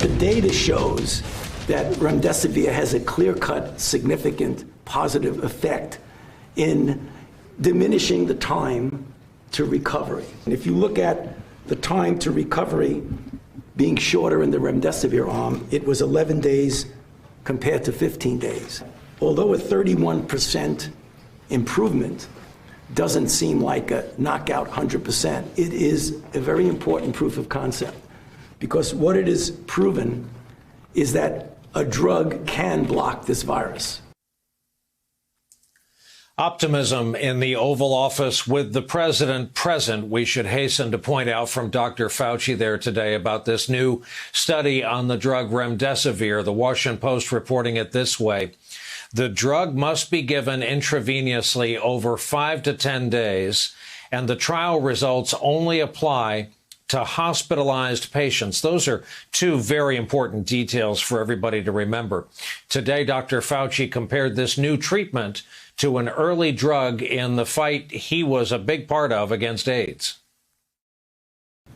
the data shows that remdesivir has a clear-cut, significant positive effect in diminishing the time to recovery. And if you look at the time to recovery being shorter in the remdesivir arm, it was 11 days compared to 15 days. Although a 31% improvement doesn't seem like a knockout 100%, it is a very important proof of concept, because what it is proven is that a drug can block this virus. Optimism in the Oval Office with the president present. We should hasten to point out from Dr. Fauci there today about this new study on the drug remdesivir. The Washington Post reporting it this way. The drug must be given intravenously over 5 to 10 days, and the trial results only apply to hospitalized patients. Those are two very important details for everybody to remember. Today, Dr. Fauci compared this new treatment to an early drug in the fight he was a big part of against AIDS.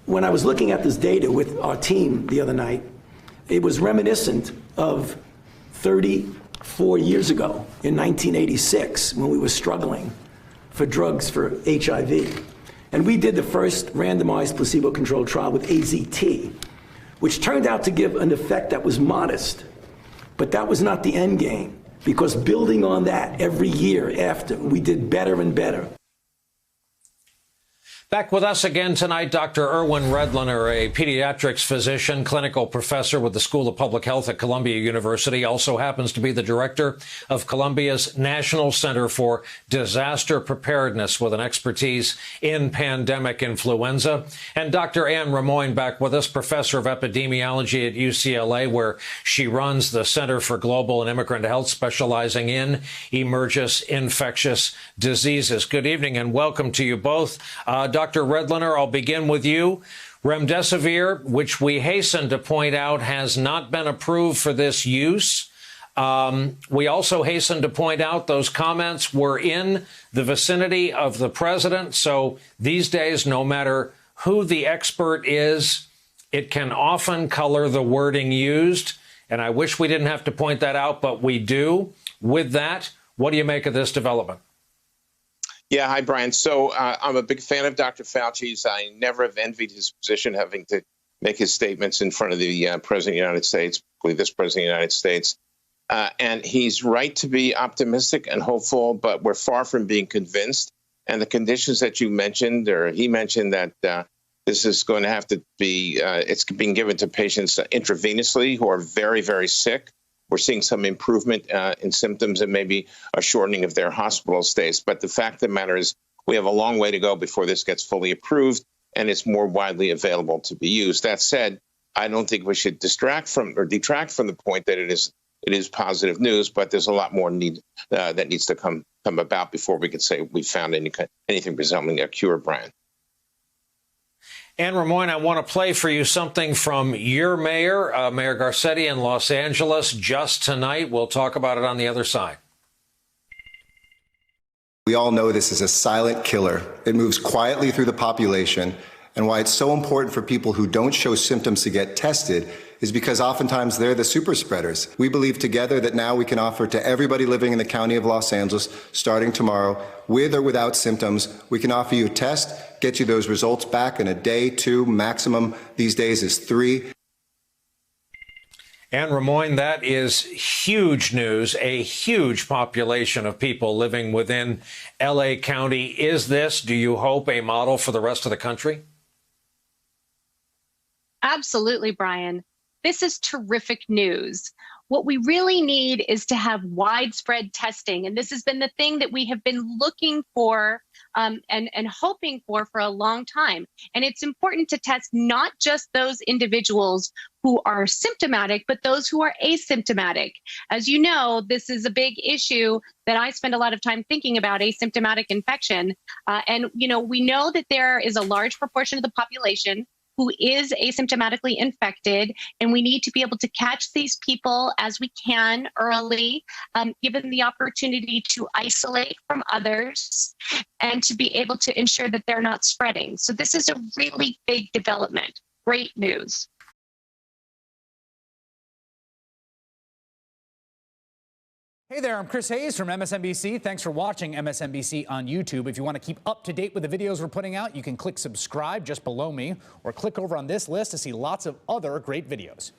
When I was looking at this data with our team the other night, it was reminiscent of 34 years ago in 1986 when we were struggling for drugs for HIV. And we did the first randomized placebo-controlled trial with AZT, which turned out to give an effect that was modest. But that was not the end game, because building on that every year after, we did better and better. Back with us again tonight, Dr. Erwin Redlener, a pediatrics physician, clinical professor with the School of Public Health at Columbia University, also happens to be the director of Columbia's National Center for Disaster Preparedness with an expertise in pandemic influenza. And Dr. Anne Rimoin back with us, professor of epidemiology at UCLA, where she runs the Center for Global and Immigrant Health, specializing in emergent infectious diseases. Good evening and welcome to you both. Dr. Redlener, I'll begin with you. Remdesivir, which we hasten to point out has not been approved for this use. We also hasten to point out those comments were in the vicinity of the president. So these days, no matter who the expert is, it can often color the wording used. And I wish we didn't have to point that out, but we do. With that, what do you make of this development? Yeah, hi, Brian. So I'm a big fan of Dr. Fauci's. I never have envied his position, having to make his statements in front of the President of the United States, particularly this President of the United States. And he's right to be optimistic and hopeful, but we're far from being convinced. And the conditions that you mentioned, or he mentioned, that this is going to have to be, it's being given to patients intravenously who are very, very sick. We're seeing some improvement in symptoms and maybe a shortening of their hospital stays. But the fact of the matter is we have a long way to go before this gets fully approved and it's more widely available to be used. That said, I don't think we should detract from the point that it is positive news, but there's a lot more that needs to come about before we could say we found anything resembling a cure, Brian. Anne Rimoin, I want to play for you something from your mayor, Mayor Garcetti in Los Angeles, just tonight. We'll talk about it on the other side. We all know this is a silent killer. It moves quietly through the population. And why it's so important for people who don't show symptoms to get tested is because oftentimes they're the super spreaders. We believe together that now we can offer to everybody living in the county of Los Angeles, starting tomorrow, with or without symptoms, we can offer you a test, get you those results back in a day, 2, maximum these days is 3. Anne Rimoin, that is huge news, a huge population of people living within L.A. County. Is this, do you hope, a model for the rest of the country? Absolutely, Brian. This is terrific news. What we really need is to have widespread testing. And this has been the thing that we have been looking for and hoping for a long time. And it's important to test not just those individuals who are symptomatic, but those who are asymptomatic. As you know, this is a big issue that I spend a lot of time thinking about, asymptomatic infection. And, you know, we know that there is a large proportion of the population who is asymptomatically infected, and we need to be able to catch these people as we can early, give them the opportunity to isolate from others, and to be able to ensure that they're not spreading. So this is a really big development. Great news. Hey there, I'm Chris Hayes from MSNBC. Thanks for watching MSNBC on YouTube. If you want to keep up to date with the videos we're putting out, you can click subscribe just below me or click over on this list to see lots of other great videos.